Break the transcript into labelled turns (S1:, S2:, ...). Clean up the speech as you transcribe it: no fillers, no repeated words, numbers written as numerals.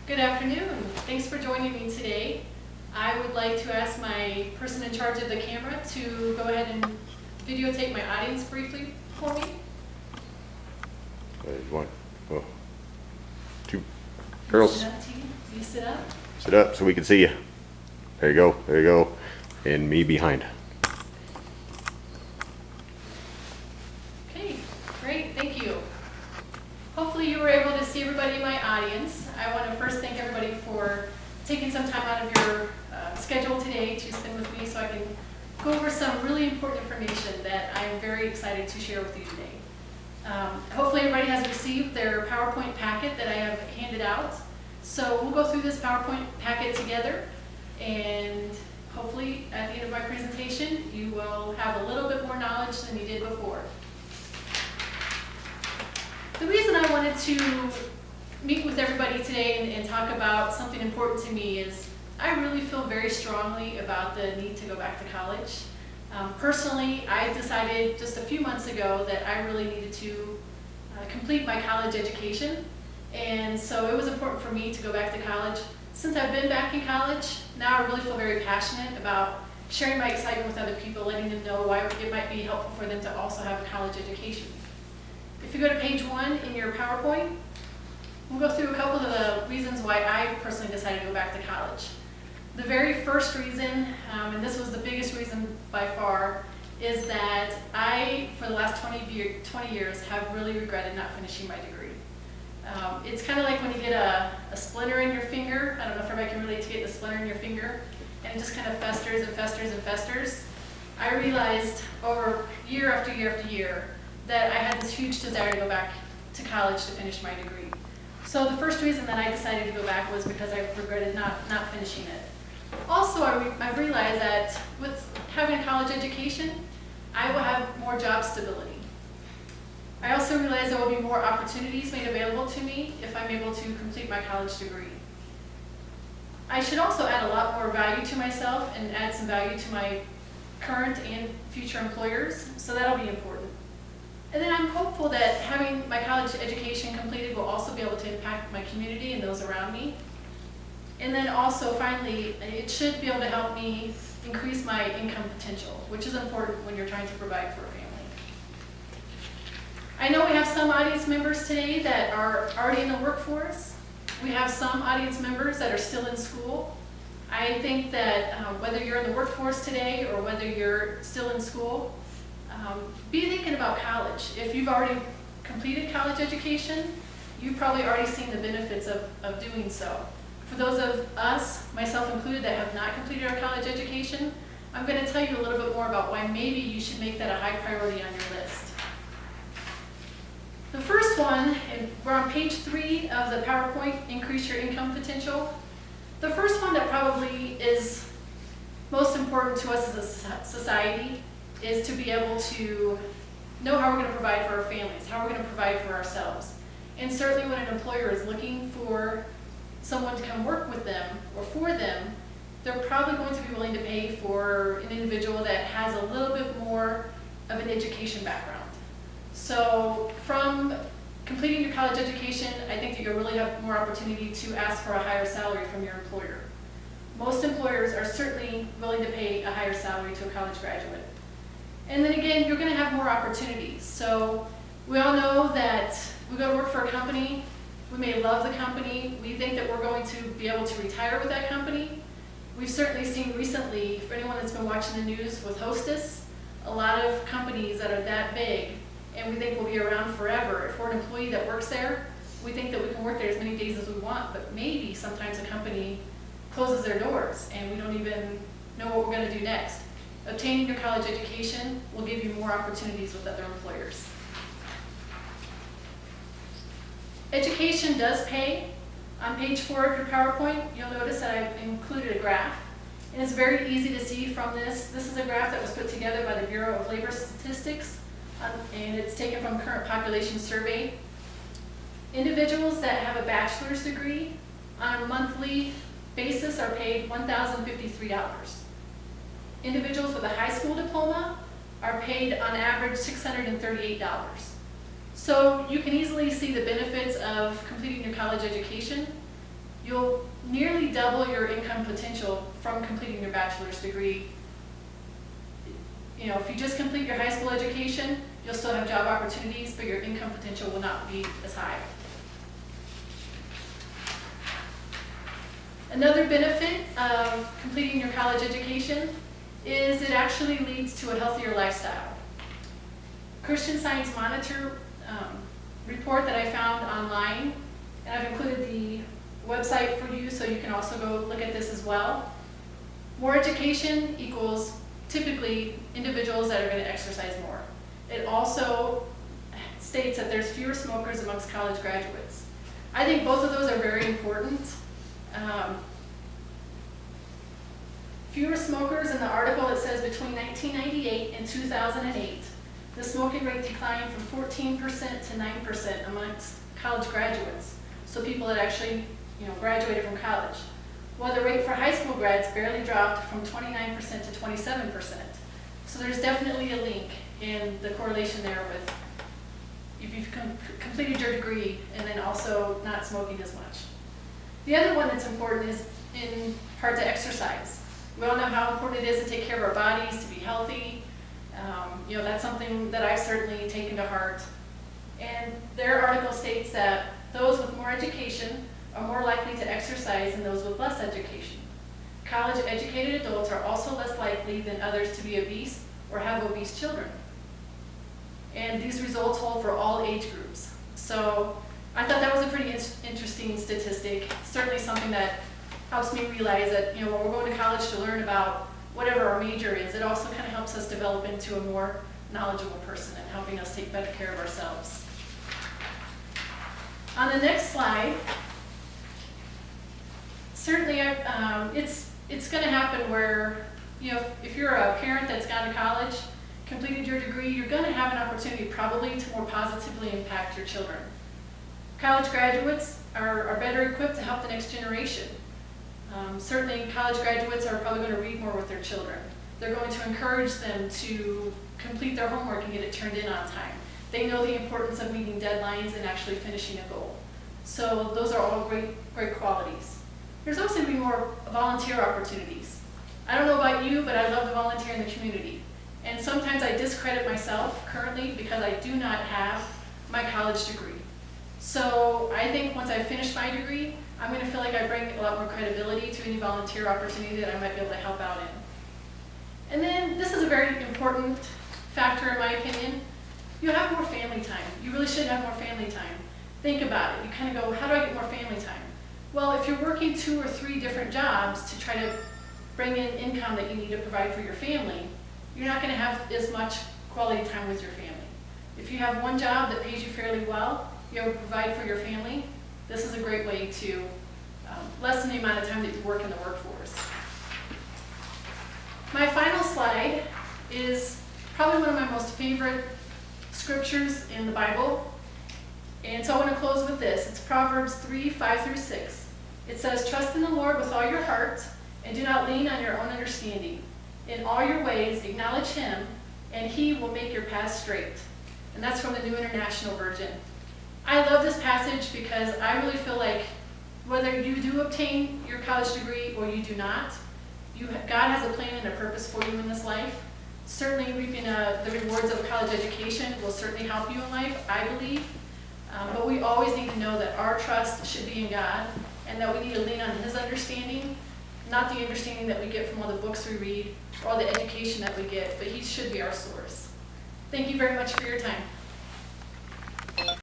S1: Good afternoon. Thanks for joining me today. I would like to ask my person in charge of the camera to go ahead and videotape my audience briefly for me.
S2: One, oh, two girls.
S1: Sit up, T. You sit up.
S2: Sit up so we can see you. There you go. There you go. And me behind.
S1: Okay, great. Thank you. Hopefully you were able to see everybody in my audience. I want to first thank everybody for taking some time out of your schedule today to spend with me so I can go over some really important information that I'm very excited to share with you today. Hopefully everybody has received their PowerPoint packet that I have handed out. So we'll go through this PowerPoint packet together, and hopefully at the end of my presentation you will have a little bit more knowledge than you did before. The reason I wanted to meet with everybody today and talk about something important to me is I really feel very strongly about the need to go back to college. Personally, I decided just a few months ago that I really needed to complete my college education, and so it was important for me to go back to college. Since I've been back in college, now I really feel very passionate about sharing my excitement with other people, letting them know why it might be helpful for them to also have a college education. If you go to page 1 in your PowerPoint, we'll go through a couple of the reasons why I personally decided to go back to college. The very first reason, and this was the biggest reason by far, is that I, for the last 20 years, have really regretted not finishing my degree. It's kind of like when you get a splinter in your finger. I don't know if everybody can relate to getting a splinter in your finger, and it just kind of festers and festers and festers. I realized over year after year after year that I had this huge desire to go back to college to finish my degree. So the first reason that I decided to go back was because I regretted not finishing it. Also, I realized that with having a college education, I will have more job stability. I also realized there will be more opportunities made available to me if I'm able to complete my college degree. I should also add a lot more value to myself and add some value to my current and future employers, so that'll be important. And then I'm hopeful that having my college education completed will also be able to impact my community and those around me. And then also, finally, it should be able to help me increase my income potential, which is important when you're trying to provide for a family. I know we have some audience members today that are already in the workforce. We have some audience members that are still in school. I think that whether you're in the workforce today or whether you're still in school, be thinking about college. If you've already completed college education, you've probably already seen the benefits of doing so. For those of us, myself included, that have not completed our college education, I'm going to tell you a little bit more about why maybe you should make that a high priority on your list. The first one, and we're on page 3 of the PowerPoint, increase your income potential. The first one that probably is most important to us as a society is to be able to know how we're going to provide for our families, how we're going to provide for ourselves. And certainly when an employer is looking for someone to come work with them or for them, they're probably going to be willing to pay for an individual that has a little bit more of an education background. So from completing your college education, I think that you'll really have more opportunity to ask for a higher salary from your employer. Most employers are certainly willing to pay a higher salary to a college graduate. And then again, you're going to have more opportunities. So we all know that we go to work for a company, we may love the company, we think that we're going to be able to retire with that company. We've certainly seen recently, for anyone that's been watching the news with Hostess, a lot of companies that are that big and we think we'll be around forever. If we're an employee that works there, we think that we can work there as many days as we want, but maybe sometimes a company closes their doors and we don't even know what we're going to do next. Obtaining your college education will give you more opportunities with other employers. Education does pay. On page 4 of your PowerPoint, you'll notice that I've included a graph. And it's very easy to see from this. This is a graph that was put together by the Bureau of Labor Statistics, and it's taken from Current Population Survey. Individuals that have a bachelor's degree on a monthly basis are paid $1,053. Individuals with a high school diploma are paid on average $638. So you can easily see the benefits of completing your college education. You'll nearly double your income potential from completing your bachelor's degree. You know, if you just complete your high school education, you'll still have job opportunities, but your income potential will not be as high. Another benefit of completing your college education is it actually leads to a healthier lifestyle. Christian Science Monitor report that I found online, and I've included the website for you so you can also go look at this as well. More education equals typically individuals that are going to exercise more. It also states that there's fewer smokers amongst college graduates. I think both of those are very important. Fewer smokers, in the article it says between 1998 and 2008, the smoking rate declined from 14% to 9% amongst college graduates. So people that actually, graduated from college. While the rate for high school grads barely dropped from 29% to 27%. So there's definitely a link in the correlation there with if you've completed your degree and then also not smoking as much. The other one that's important is in part to exercise. We all know how important it is to take care of our bodies, to be healthy. That's something that I've certainly taken to heart. And their article states that those with more education are more likely to exercise than those with less education. College-educated adults are also less likely than others to be obese or have obese children. And these results hold for all age groups. So I thought that was a pretty interesting statistic, certainly something that helps me realize that when we're going to college to learn about whatever our major is, it also kind of helps us develop into a more knowledgeable person and helping us take better care of ourselves. On the next slide, certainly it's going to happen where, if you're a parent that's gone to college, completed your degree, you're going to have an opportunity probably to more positively impact your children. College graduates are better equipped to help the next generation. Certainly college graduates are probably going to read more with their children. They're going to encourage them to complete their homework and get it turned in on time. They know the importance of meeting deadlines and actually finishing a goal. So those are all great qualities. There's also going to be more volunteer opportunities. I don't know about you, but I love to volunteer in the community. And sometimes I discredit myself currently because I do not have my college degree. So I think once I finish my degree, I'm going to feel like I bring a lot more credibility to any volunteer opportunity that I might be able to help out in. And then this is a very important factor in my opinion. You have more family time. You really should have more family time. Think about it. You kind of go, how do I get more family time? Well, if you're working 2 or 3 different jobs to try to bring in income that you need to provide for your family, you're not going to have as much quality time with your family. If you have one job that pays you fairly well, you're able to provide for your family, this is a great way to lessen the amount of time that you work in the workforce. My final slide is probably one of my most favorite scriptures in the Bible. And so I want to close with this. It's Proverbs 3:5-6. It says, "Trust in the Lord with all your heart, and do not lean on your own understanding. In all your ways acknowledge Him, and He will make your path straight." And that's from the New International Version. I love this passage because I really feel like whether you do obtain your college degree or you do not, God has a plan and a purpose for you in this life. Certainly reaping the rewards of college education will certainly help you in life, I believe. But we always need to know that our trust should be in God and that we need to lean on His understanding, not the understanding that we get from all the books we read or all the education that we get, but He should be our source. Thank you very much for your time.